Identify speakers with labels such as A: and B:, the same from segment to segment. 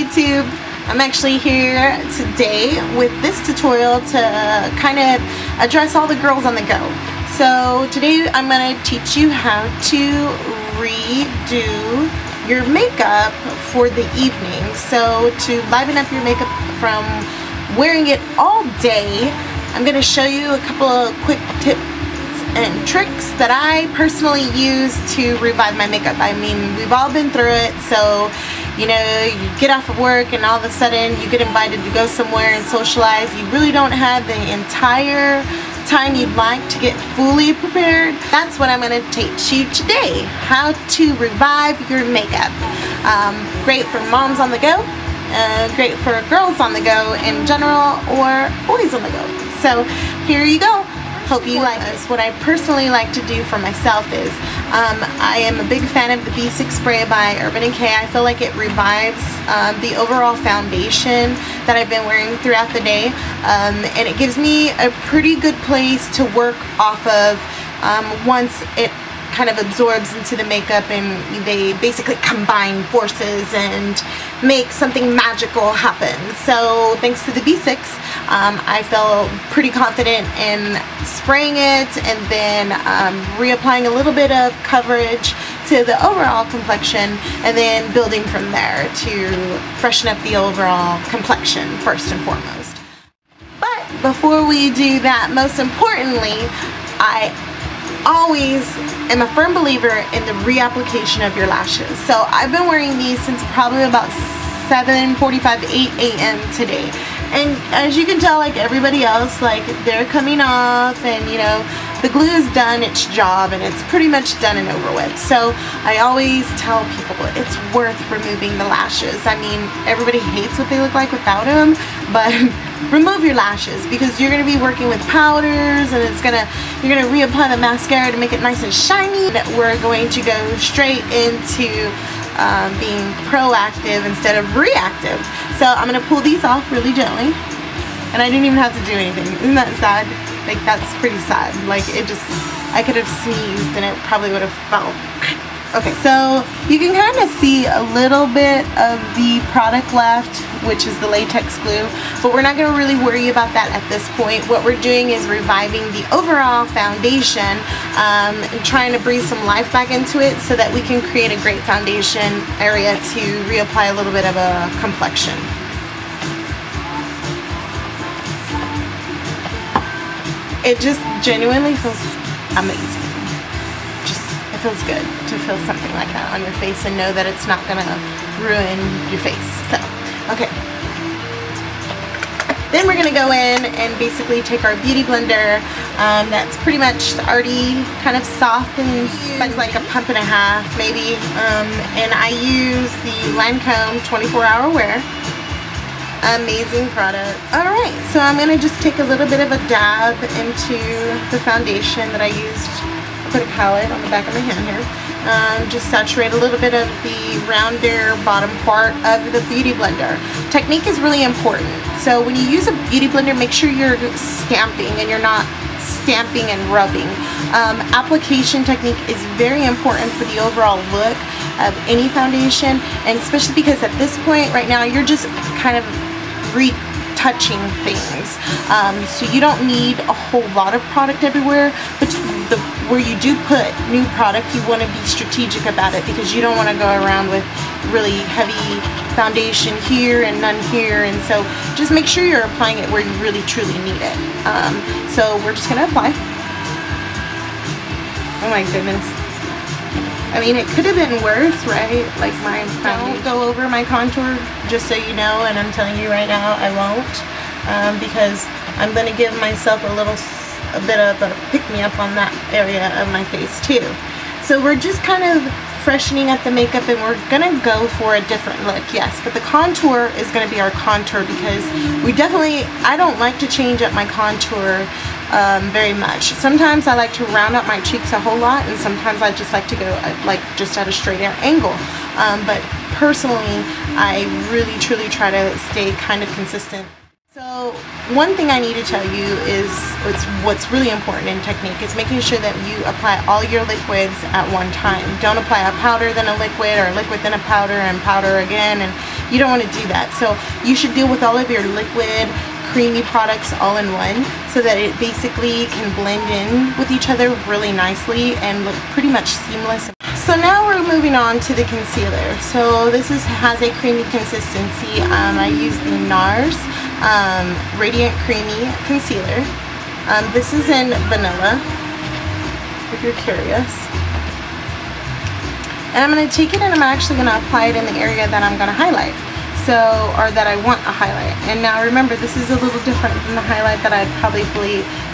A: YouTube. I'm actually here today with this tutorial to kind of address all the girls on the go. So today I'm going to teach you how to redo your makeup for the evening. So to liven up your makeup from wearing it all day, I'm going to show you a couple of quick tips and tricks that I personally use to revive my makeup. I mean, we've all been through it, so you know, you get off of work and all of a sudden you get invited to go somewhere and socialize. You really don't have the entire time you'd like to get fully prepared. That's what I'm going to teach you today, how to revive your makeup. Great for moms on the go, great for girls on the go in general, or boys on the go. So here you go. Hope you like this. What I personally like to do for myself is I am a big fan of the B6 spray by Urban Decay. I feel like it revives the overall foundation that I've been wearing throughout the day, and it gives me a pretty good place to work off of once it kind of absorbs into the makeup and they basically combine forces and make something magical happen. So thanks to the B6, I feel pretty confident in spraying it and then reapplying a little bit of coverage to the overall complexion and then building from there to freshen up the overall complexion first and foremost. But before we do that, most importantly, I always am a firm believer in the reapplication of your lashes. So I've been wearing these since probably about 7:45 to 8 a.m. today, and as you can tell, like everybody else, like they're coming off and you know the glue has done its job and it's pretty much done and over with. So I always tell people it's worth removing the lashes. I mean, everybody hates what they look like without them, but remove your lashes because you're going to be working with powders and you're going to reapply the mascara to make it nice and shiny. We're going to go straight into being proactive instead of reactive. So I'm going to pull these off really gently, and I didn't even have to do anything. Isn't that sad? Like, that's pretty sad. Like, I could have sneezed and it probably would have felt. Okay, so you can kind of see a little bit of the product left, which is the latex glue, but we're not going to really worry about that at this point. What we're doing is reviving the overall foundation and trying to breathe some life back into it so that we can create a great foundation area to reapply a little bit of a complexion. It just genuinely feels amazing. It feels good to feel something like that on your face and know that it's not gonna ruin your face. So, okay. Then we're gonna go in and basically take our beauty blender that's pretty much already kind of soft and like a pump and a half maybe, and I use the Lancome 24-hour wear. Amazing product. Alright, so I'm gonna just take a little bit of a dab into the foundation that I used. Put a palette on the back of my hand here. Just saturate a little bit of the rounder bottom part of the beauty blender. Technique is really important. So when you use a beauty blender, make sure you're stamping and you're not stamping and rubbing. Application technique is very important for the overall look of any foundation, and especially because at this point right now you're just kind of retouching things. So you don't need a whole lot of product everywhere, but where you do put new product, you want to be strategic about it because you don't want to go around with really heavy foundation here and none here, and so just make sure you're applying it where you really truly need it. So we're just going to apply. Oh my goodness. I mean, it could have been worse, right? Like my foundation. Don't go over my contour, just so you know, and I'm telling you right now, I won't, because I'm going to give myself a bit of a pick-me-up on that area of my face too. So we're just kind of freshening up the makeup and we're gonna go for a different look, yes, but the contour is gonna be our contour because I don't like to change up my contour very much. Sometimes I like to round up my cheeks a whole lot, and sometimes I just like to go like just at a straight angle, but personally I really truly try to stay kind of consistent. So one thing I need to tell you is what's really important in technique is making sure that you apply all your liquids at one time. Don't apply a powder then a liquid, or a liquid then a powder and powder again, and You don't want to do that. So you should deal with all of your liquid, creamy products all in one, so that it basically can blend in with each other really nicely and look pretty much seamless. So now we're moving on to the concealer. So this has a creamy consistency. I use the NARS Radiant Creamy Concealer. This is in vanilla, if you're curious. And I'm going to take it and I'm actually going to apply it in the area that I'm going to highlight. Or that I want a highlight. And now remember, this is a little different than the highlight that I'd probably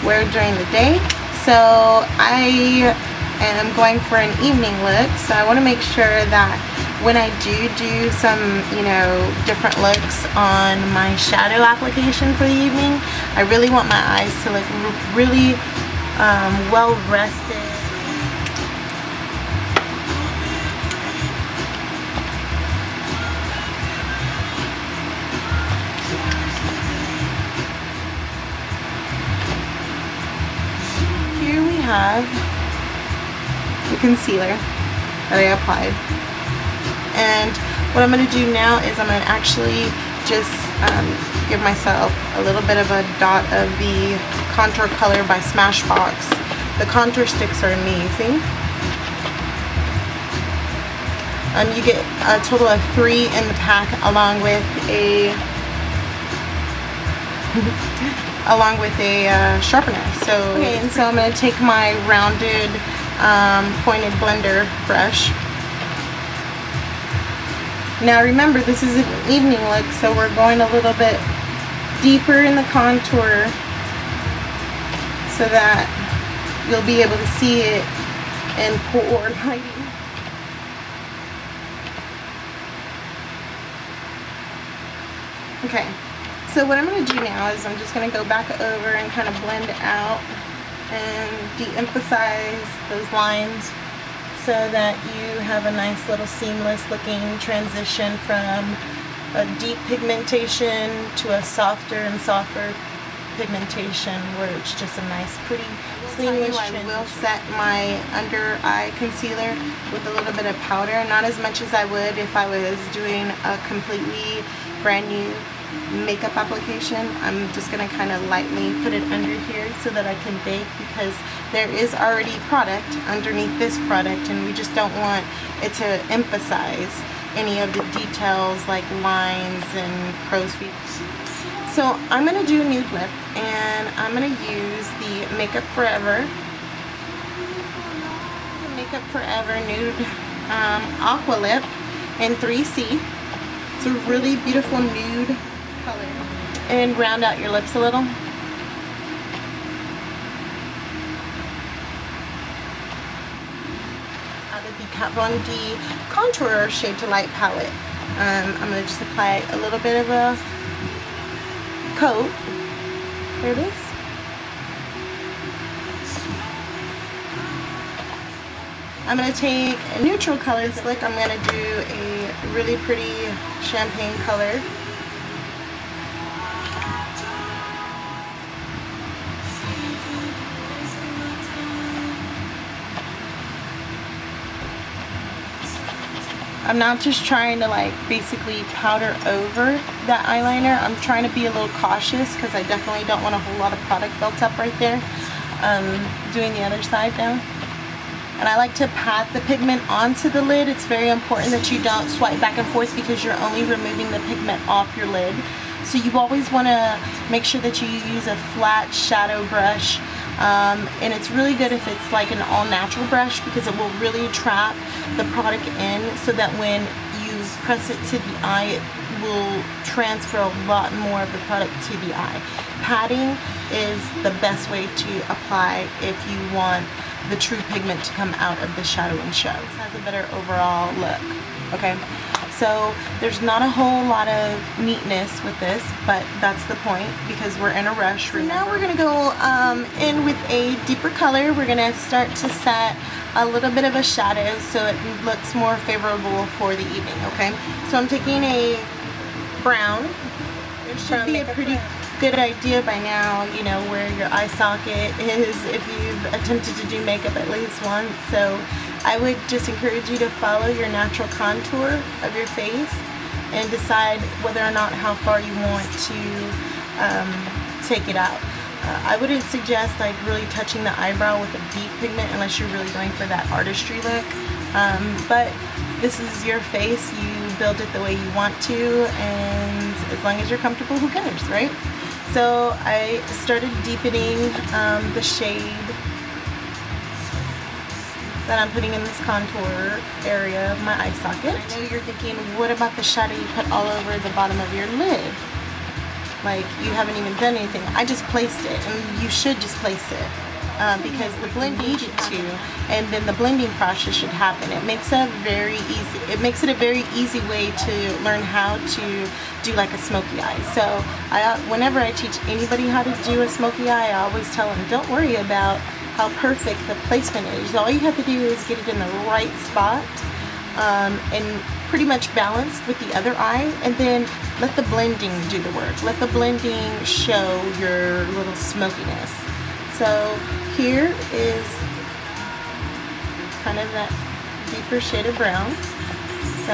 A: wear during the day. So I am going for an evening look. So I want to make sure that when I do some, you know, different looks on my shadow application for the evening, I really want my eyes to look really well rested. Have the concealer that I applied, and what I'm going to do now is I'm going to actually just give myself a little bit of a dot of the contour color by Smashbox. The contour sticks are amazing. You get a total of 3 in the pack, along with a sharpener. So okay, and so I'm going to take my rounded pointed blender brush. Now remember, this is an evening look, so we're going a little bit deeper in the contour so that you'll be able to see it in poor lighting. Okay. So what I'm going to do now is I'm just going to go back over and kind of blend out and de-emphasize those lines so that you have a nice little seamless looking transition from a deep pigmentation to a softer and softer pigmentation where it's just a nice pretty seamless transition. I will set my under eye concealer with a little bit of powder, not as much as I would if I was doing a completely brand new makeup application. I'm just going to kind of lightly put it under here so that I can bake, because there is already product underneath this product and we just don't want it to emphasize any of the details like lines and crow's feet. So I'm going to do a nude lip, and I'm going to use the Makeup Forever Nude Aqua Lip in 3C. It's a really beautiful nude color. And round out your lips a little. Out of the Kat Von D Contour Shade to Light palette. I'm going to just apply a little bit of a coat. There it is. I'm going to take a neutral color slick. I'm going to do a really pretty champagne color. I'm not just trying to like basically powder over that eyeliner. I'm trying to be a little cautious because I definitely don't want a whole lot of product built up right there. Doing the other side now. And I like to pat the pigment onto the lid. It's very important that you don't swipe back and forth because you're only removing the pigment off your lid. So you always want to make sure that you use a flat shadow brush. And it's really good if it's like an all-natural brush, because it will really trap the product in so that when you press it to the eye, it will transfer a lot more of the product to the eye. Patting is the best way to apply if you want the true pigment to come out of the shadow and show. This has a better overall look. Okay, so there's not a whole lot of neatness with this, but that's the point because we're in a rush. So now we're gonna go in with a deeper color. We're gonna start to set a little bit of a shadow so it looks more favorable for the evening. Okay, so I'm taking a brown. It should be a pretty good idea by now, you know, where your eye socket is if you've attempted to do makeup at least once. So I would just encourage you to follow your natural contour of your face and decide whether or not how far you want to take it out. I wouldn't suggest like really touching the eyebrow with a deep pigment unless you're really going for that artistry look. But this is your face, you build it the way you want to, and as long as you're comfortable, who cares, right? So I started deepening the shade that I'm putting in this contour area of my eye socket. I know you're thinking, what about the shadow you put all over the bottom of your lid? Like, you haven't even done anything. I just placed it, and you should just place it because the blend needed to, and then the blending process should happen. It makes it a very easy way to learn how to do like a smoky eye. So whenever I teach anybody how to do a smoky eye, I always tell them, don't worry about how perfect the placement is. All you have to do is get it in the right spot and pretty much balanced with the other eye, and then let the blending do the work. Let the blending show your little smokiness. So here is kind of that deeper shade of brown. So,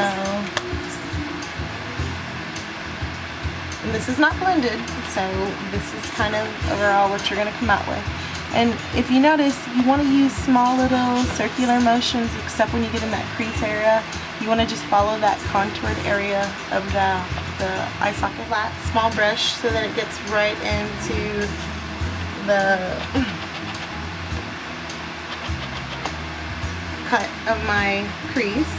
A: and this is not blended, so this is kind of overall what you're going to come out with. And if you notice, you want to use small little circular motions, except when you get in that crease area. You want to just follow that contoured area of the eye socket. Flat, small brush so that it gets right into the cut of my crease.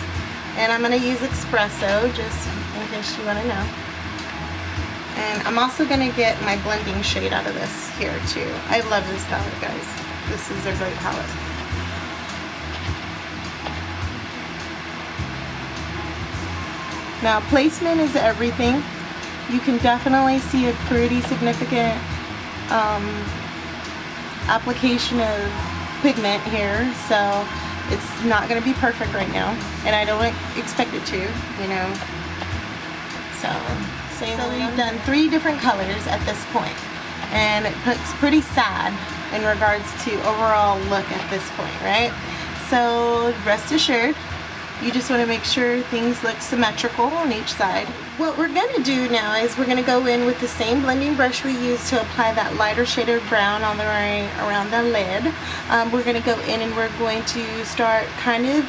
A: And I'm going to use espresso just in case you want to know. And I'm also going to get my blending shade out of this here too. I love this palette, guys. This is a great palette. Now, placement is everything. You can definitely see a pretty significant application of pigment here, so it's not going to be perfect right now, and I don't expect it to, you know. So we've done 3 different colors at this point, and it looks pretty sad in regards to overall look at this point, right? So rest assured, you just want to make sure things look symmetrical on each side. What we're going to do now is we're going to go in with the same blending brush we used to apply that lighter shade of brown on the around the lid. We're going to go in and we're going to start kind of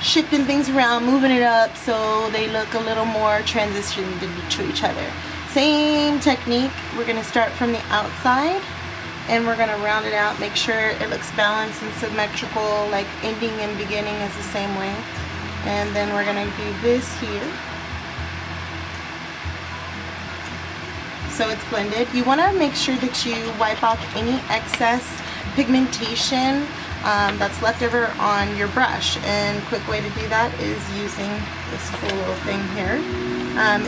A: shifting things around, moving it up so they look a little more transitioned to each other. Same technique. We're going to start from the outside and we're going to round it out, make sure it looks balanced and symmetrical, like ending and beginning is the same way. And then we're going to do this here. So it's blended. You want to make sure that you wipe off any excess pigmentation that's left over on your brush, and a quick way to do that is using this cool little thing here.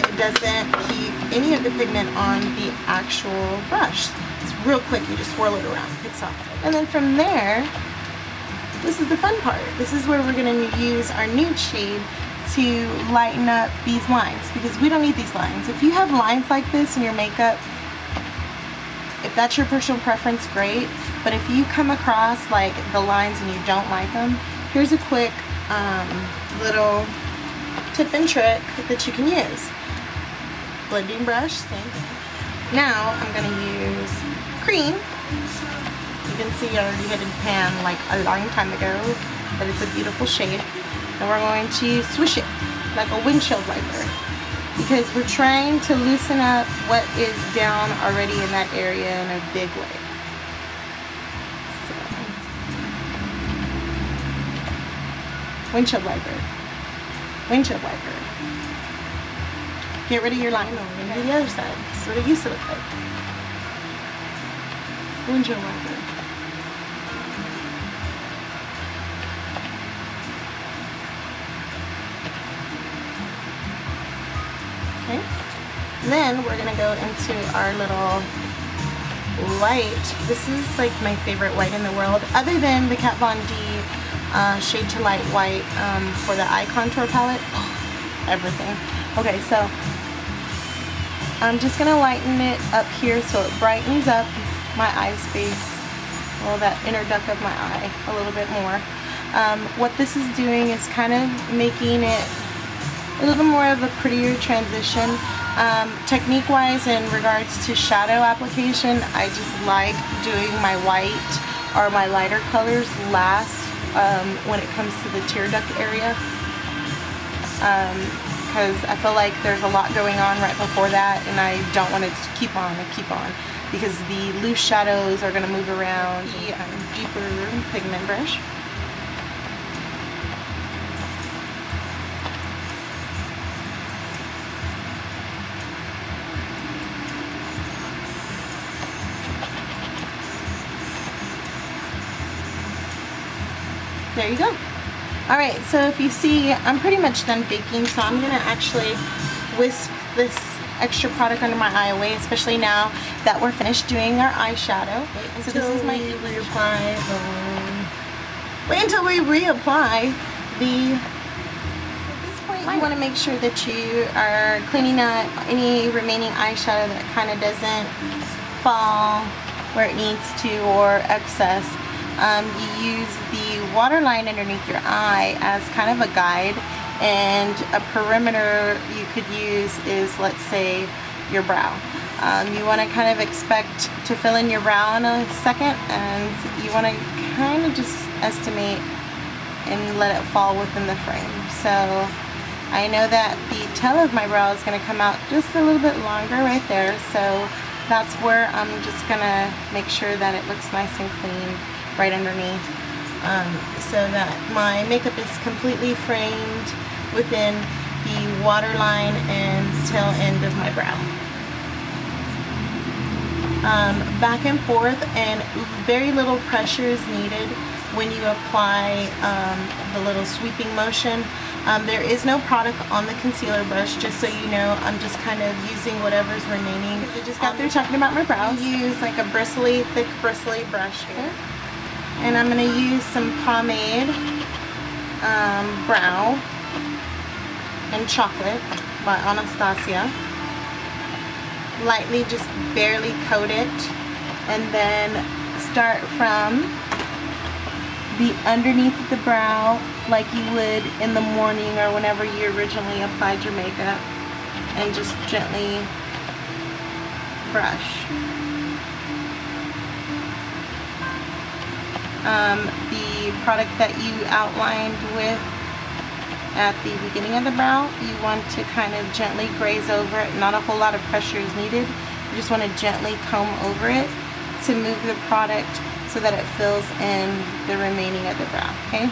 A: It doesn't keep any of the pigment on the actual brush. It's real quick, you just swirl it around, it picks off. And then from there, this is the fun part. This is where we're going to use our nude shade to lighten up these lines, because we don't need these lines. If you have lines like this in your makeup, if that's your personal preference, great. But if you come across like the lines and you don't like them, here's a quick little tip and trick that you can use. Blending brush, same thing. Now I'm going to use cream. You can see I already hit a pan like a long time ago, but it's a beautiful shade. And we're going to swish it like a windshield wiper, because we're trying to loosen up what is down already in that area in a big way. So, windshield wiper. Windshield wiper. Get rid of your line. We're going to do the other side. This is what it used to look like. Windshield wiper. Okay. Then we're going to go into our little white. This is like my favorite white in the world, other than the Kat Von D Shade to Light white for the eye contour palette. Everything. Okay, so I'm just going to lighten it up here so it brightens up my eye space, well, that inner duct of my eye a little bit more. What this is doing is kind of making it a little more of a prettier transition. Technique wise, in regards to shadow application, I just like doing my white or my lighter colors last when it comes to the tear duct area, because I feel like there's a lot going on right before that, and I don't want to keep on because the loose shadows are going to move around. The deeper pigment brush. There you go. Alright, so if you see, I'm pretty much done baking, so I'm going to actually whisk this extra product under my eye away, especially now that we're finished doing our eyeshadow. So this is my reapply. Wait until we reapply the... At this point, you want to make sure that you are cleaning up any remaining eyeshadow that kind of doesn't fall where it needs to, or excess. You use the waterline underneath your eye as kind of a guide, and a perimeter you could use is, let's say, your brow. You want to kind of expect to fill in your brow in a second, and you want to kind of just estimate and let it fall within the frame. So I know that the tail of my brow is going to come out just a little bit longer right there, so that's where I'm just going to make sure that it looks nice and clean right underneath, so that my makeup is completely framed within the waterline and tail end of my brow. Back and forth, and very little pressure is needed when you apply the little sweeping motion. There is no product on the concealer brush, just so you know. I'm just kind of using whatever's remaining. I just got through talking about my brows. I use like a bristly, thick bristly brush here. And I'm going to use some pomade, Brow and Chocolate by Anastasia. Lightly just barely coat it, and then start from the underneath of the brow like you would in the morning or whenever you originally applied your makeup, and just gently brush. The product that you outlined with at the beginning of the brow, you want to kind of gently graze over it. Not a whole lot of pressure is needed. You just want to gently comb over it to move the product so that it fills in the remaining of the brow, okay?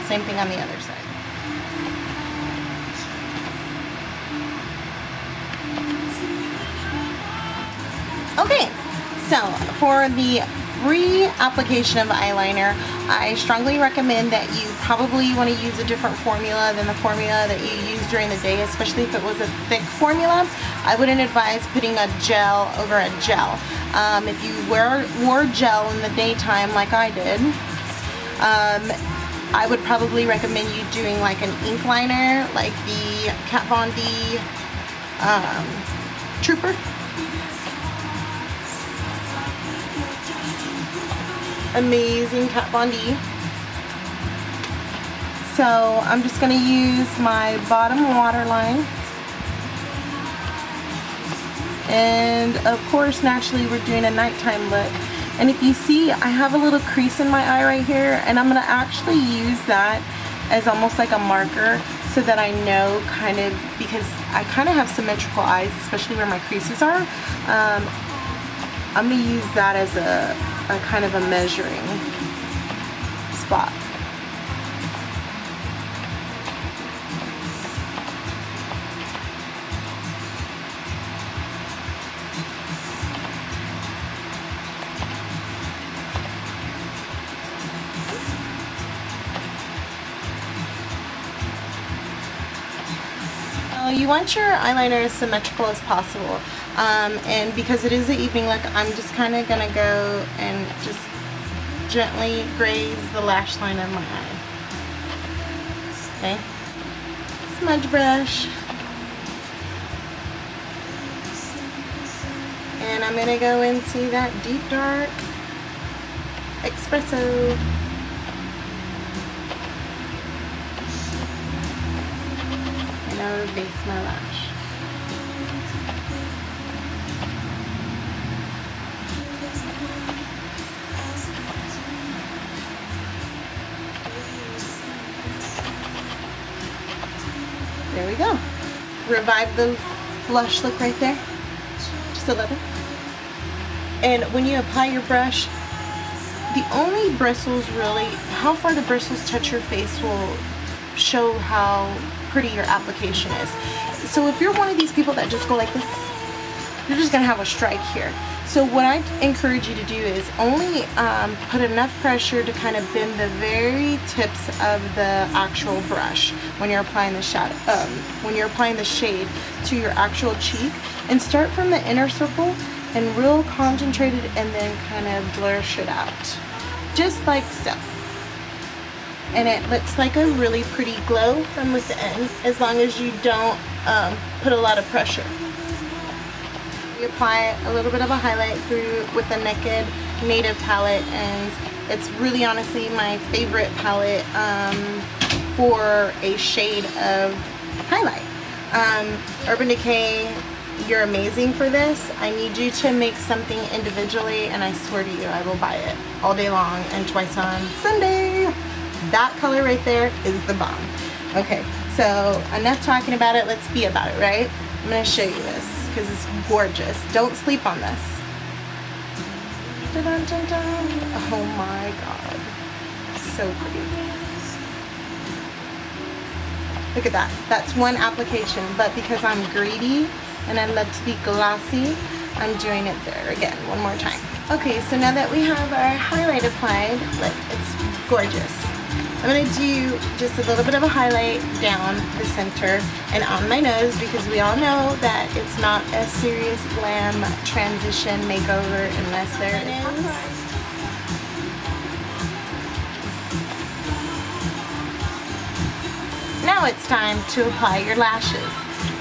A: Same thing on the other side. Okay, so for the re-application of eyeliner, I strongly recommend that you probably want to use a different formula than the formula that you use during the day, especially if it was a thick formula. I wouldn't advise putting a gel over a gel. If you wore gel in the daytime like I did, I would probably recommend you doing like an ink liner, like the Kat Von D Trooper. Amazing Kat Von D. So I'm just going to use my bottom waterline, and of course naturally we're doing a nighttime look, and if you see I have a little crease in my eye right here, and I'm going to actually use that as almost like a marker so that I know kind of, because I kind of have symmetrical eyes, especially where my creases are. I'm going to use that as a kind of a measuring spot. You want your eyeliner as symmetrical as possible, and because it is the evening look, I'm just kind of gonna go and just gently graze the lash line of my eye. Okay, smudge brush, and I'm gonna go into that deep dark espresso. inner base of my lash. There we go. Revive the blush look right there. Just a little. And when you apply your brush, the only bristles really, how far the bristles touch your face will show how pretty your application is. So if you're one of these people that just go like this, you're just gonna have a strike here. So what I encourage you to do is only put enough pressure to kind of bend the very tips of the actual brush when you're applying the shadow, when you're applying the shade to your actual cheek, and start from the inner circle and real concentrated, and then kind of blursh it out, just like so. And it looks like a really pretty glow from within, as long as you don't put a lot of pressure. We apply a little bit of a highlight through with the Naked Native palette, and it's really honestly my favorite palette for a shade of highlight. Urban Decay, you're amazing for this. I need you to make something individually, and I swear to you, I will buy it all day long and twice on Sunday. That color right there is the bomb. Okay, so enough talking about it, let's be about it, right? I'm gonna show you this because it's gorgeous. Don't sleep on this. Dun -dun -dun -dun. Oh my god, so pretty. Look at that. That's one application, but because I'm greedy and I love to be glossy, I'm doing it there again one more time. Okay, so now that we have our highlight applied, look, it's gorgeous. I'm going to do just a little bit of a highlight down the center and on my nose, because we all know that it's not a serious glam transition makeover unless there is. Now it's time to apply your lashes.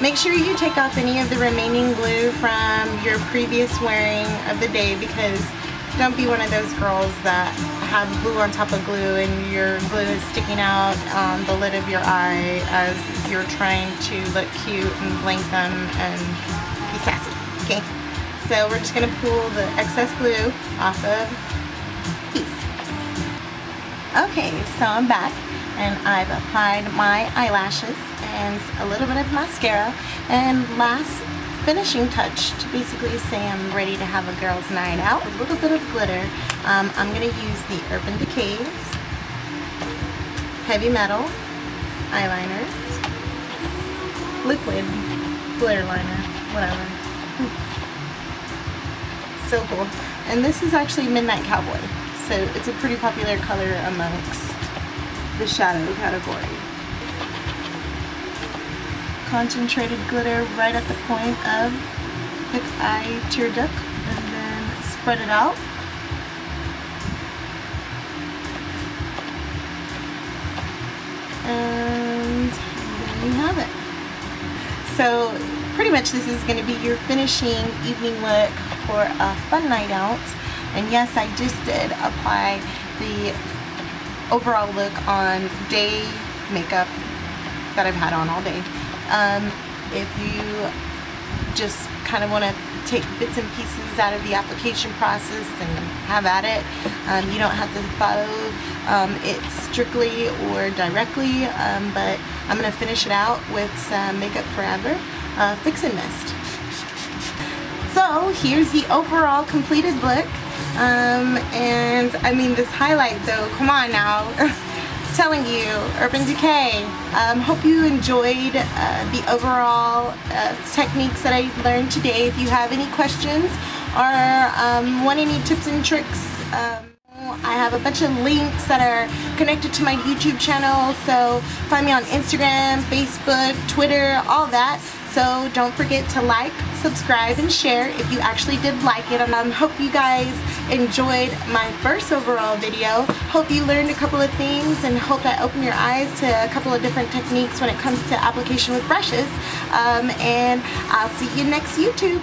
A: Make sure you take off any of the remaining glue from your previous wearing of the day, because don't be one of those girls that have glue on top of glue and your glue is sticking out on the lid of your eye as you're trying to look cute and blink them and be sassy, okay? So we're just gonna pull the excess glue off of the piece. Okay, so I'm back and I've applied my eyelashes and a little bit of mascara, and last finishing touch to basically say I'm ready to have a girl's night out. A little bit of glitter. I'm going to use the Urban Decay Heavy Metal Eyeliner, liquid glitter liner, whatever. So cool. And this is actually Midnight Cowboy, so it's a pretty popular color amongst the shadow category. Concentrated glitter right at the point of the eye tear duct, and then spread it out. And there you have it. So pretty much this is going to be your finishing evening look for a fun night out. And yes, I just did apply the overall look on day makeup that I've had on all day. If you just kind of want to take bits and pieces out of the application process and have at it, you don't have to follow it strictly or directly, but I'm going to finish it out with some Makeup Forever Fix and Mist. So here's the overall completed look, and I mean, this highlight though, come on now. Telling you, Urban Decay. Hope you enjoyed the overall techniques that I learned today. If you have any questions or want any tips and tricks, I have a bunch of links that are connected to my YouTube channel, so find me on Instagram, Facebook, Twitter, all that. So don't forget to like, subscribe, and share if you actually did like it. Hope you guys enjoyed my first overall video. Hope you learned a couple of things, and hope that opened your eyes to a couple of different techniques when it comes to application with brushes. And I'll see you next YouTube.